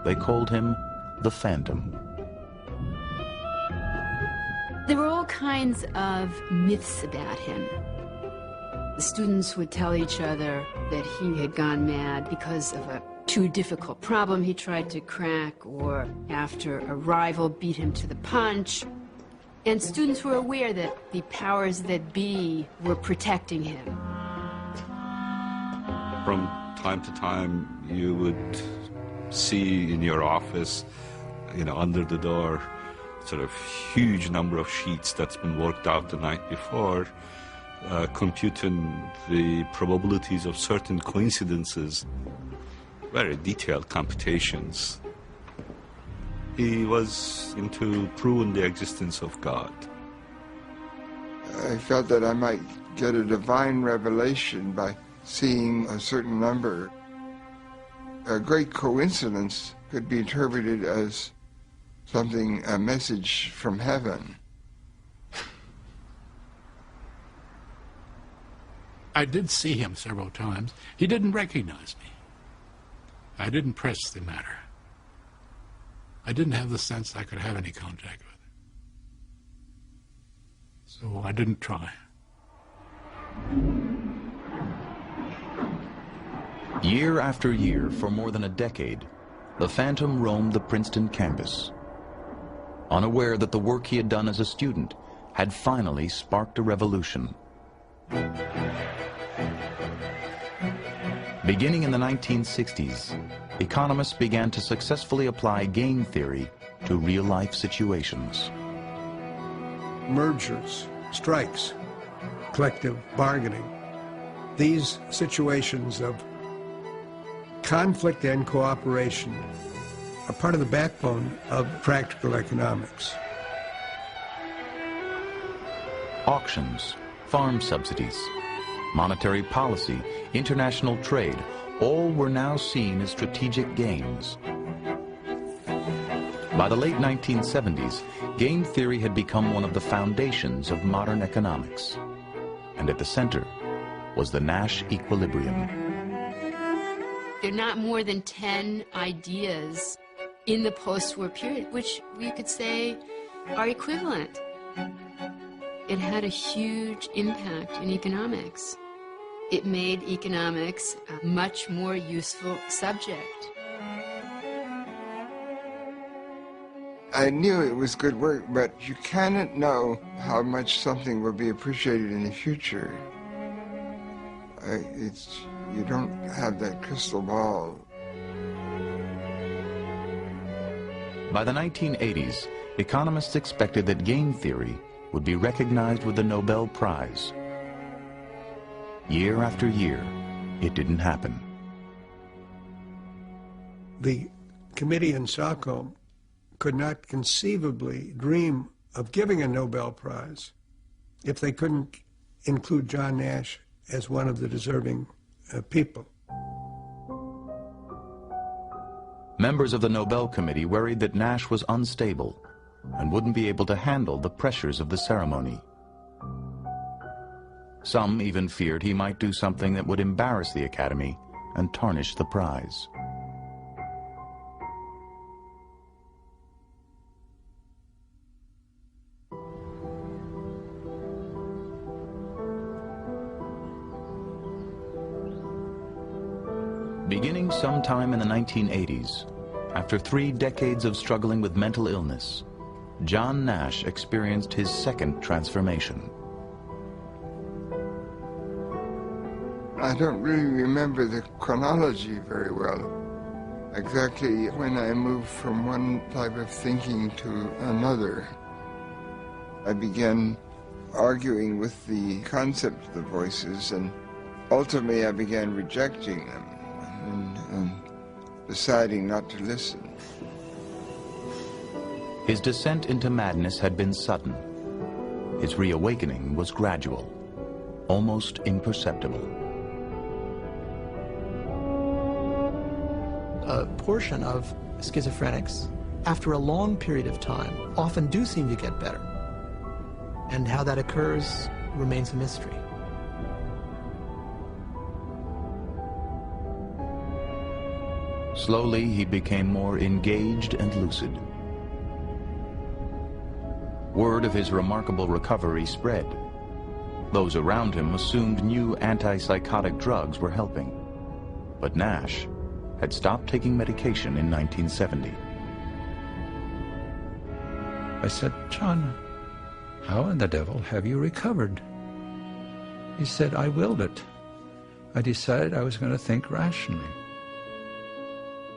They called him the Phantom. There were all kinds of myths about him. The students would tell each other that he had gone mad because of a too difficult problem he tried to crack, or after a rival beat him to the punch. And students were aware that the powers that be were protecting him. From time to time, you would see in your office, under the door, sort of huge number of sheets that's been worked out the night before, computing the probabilities of certain coincidences, very detailed computations. He was into proving the existence of God. I felt that I might get a divine revelation by seeing a certain number. A great coincidence could be interpreted as something, a message from heaven. I did see him several times. He didn't recognize me. I didn't press the matter. I didn't have the sense I could have any contact with him. So I didn't try. Year after year, for more than a decade, the Phantom roamed the Princeton campus, unaware that the work he had done as a student had finally sparked a revolution. Beginning in the 1960s, economists began to successfully apply game theory to real-life situations. Mergers, strikes, collective bargaining, these situations of conflict and cooperation are part of the backbone of practical economics. Auctions, farm subsidies, monetary policy, international trade, all were now seen as strategic games. By the late 1970s, game theory had become one of the foundations of modern economics. And at the center was the Nash equilibrium. There are not more than 10 ideas in the post-war period, which we could say are equivalent. It had a huge impact in economics. It made economics a much more useful subject. I knew it was good work, but you cannot know how much something will be appreciated in the future. You don't have that crystal ball. By the 1980s, economists expected that game theory would be recognized with the Nobel Prize. Year after year, it didn't happen. The committee in Stockholm could not conceivably dream of giving a Nobel Prize if they couldn't include John Nash as one of the deserving people. Members of the Nobel Committee worried that Nash was unstable and wouldn't be able to handle the pressures of the ceremony. Some even feared he might do something that would embarrass the Academy and tarnish the prize. Beginning sometime in the 1980s, after 3 decades of struggling with mental illness, John Nash experienced his second transformation. I don't really remember the chronology very well. Exactly when I moved from one type of thinking to another. I began arguing with the concept of the voices, and ultimately I began rejecting them and deciding not to listen. His descent into madness had been sudden. His reawakening was gradual, almost imperceptible. A portion of schizophrenics, after a long period of time, often do seem to get better. And how that occurs remains a mystery. Slowly, he became more engaged and lucid. Word of his remarkable recovery spread. Those around him assumed new antipsychotic drugs were helping. But Nash had stopped taking medication in 1970. I said, "John, how in the devil have you recovered?" He said, "I willed it. I decided I was going to think rationally."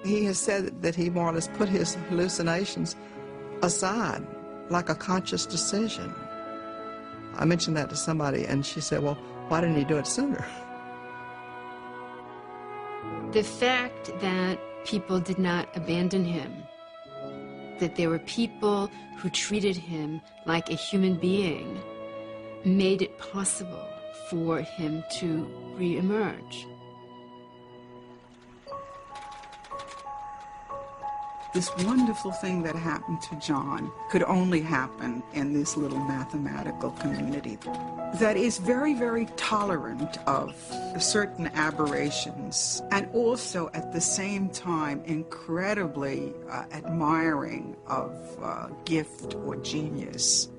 He has said that he more or less put his hallucinations aside, like a conscious decision. I mentioned that to somebody, and she said, "Well, why didn't he do it sooner?" The fact that people did not abandon him, that there were people who treated him like a human being, made it possible for him to re-emerge. This wonderful thing that happened to John could only happen in this little mathematical community that is very, very tolerant of certain aberrations and also at the same time incredibly admiring of gift or genius.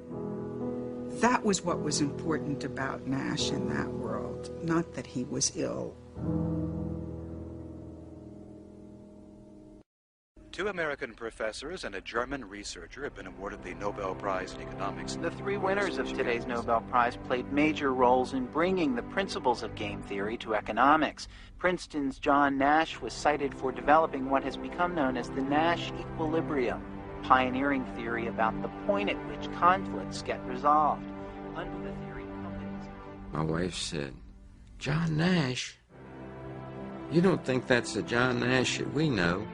That was what was important about Nash in that world, not that he was ill. 2 American professors and a German researcher have been awarded the Nobel Prize in Economics. The 3 winners of today's Nobel Prize played major roles in bringing the principles of game theory to economics. Princeton's John Nash was cited for developing what has become known as the Nash equilibrium, pioneering theory about the point at which conflicts get resolved. Under the theory, companies... My wife said, "John Nash? You don't think that's the John Nash that we know?"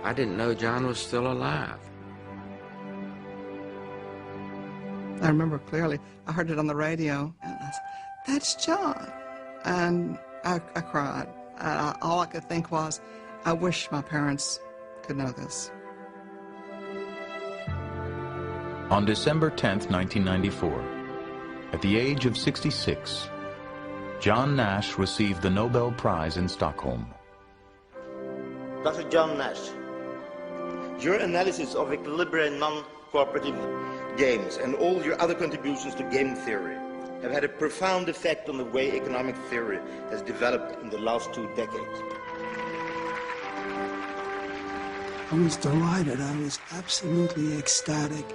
I didn't know John was still alive. I remember clearly, I heard it on the radio, and I said, "That's John." And I cried. All I could think was, I wish my parents could know this. On December 10th, 1994, at the age of 66, John Nash received the Nobel Prize in Stockholm. Dr. John Nash, your analysis of equilibrium non-cooperative games and all your other contributions to game theory have had a profound effect on the way economic theory has developed in the last 2 decades. I was delighted. I was absolutely ecstatic.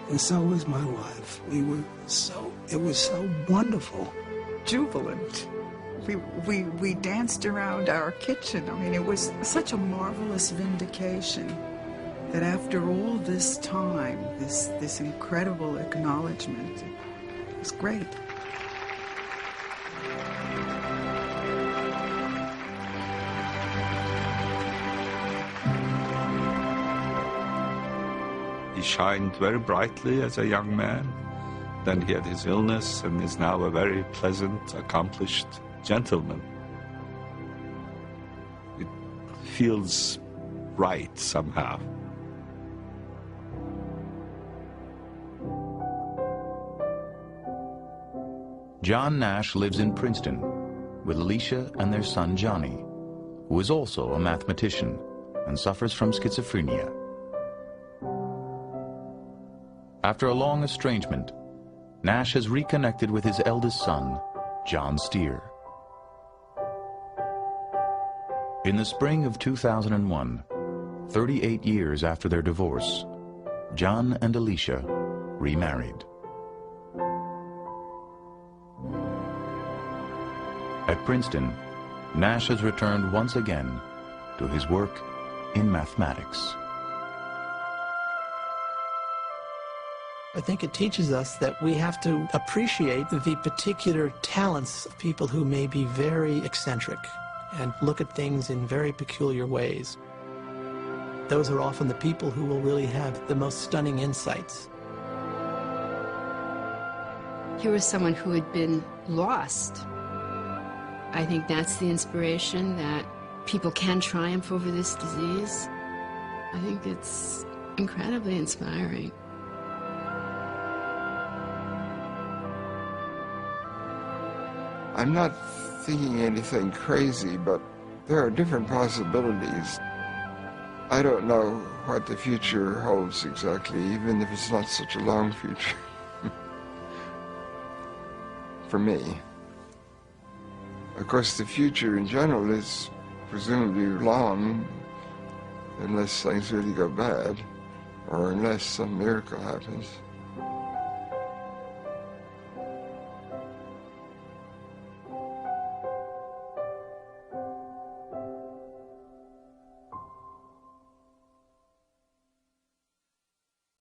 And so was my wife. It was so wonderful. Jubilant. We danced around our kitchen. I mean, it was such a marvelous vindication that after all this time, this incredible acknowledgement, it was great. He shined very brightly as a young man. Then he had his illness and is now a very pleasant, accomplished gentleman. It feels right somehow. John Nash lives in Princeton with Alicia and their son Johnny, who is also a mathematician and suffers from schizophrenia. After a long estrangement, Nash has reconnected with his eldest son, John Steer. In the spring of 2001, 38 years after their divorce, John and Alicia remarried. At Princeton, Nash has returned once again to his work in mathematics. I think it teaches us that we have to appreciate the particular talents of people who may be very eccentric and look at things in very peculiar ways. Those are often the people who will really have the most stunning insights. Here was someone who had been lost. I think that's the inspiration, that people can triumph over this disease. I think it's incredibly inspiring. I'm not thinking anything crazy, but There are different possibilities. I don't know what the future holds exactly, even if it's not such a long future. For me. Of course, the future in general is presumably long, unless things really go bad, or unless some miracle happens.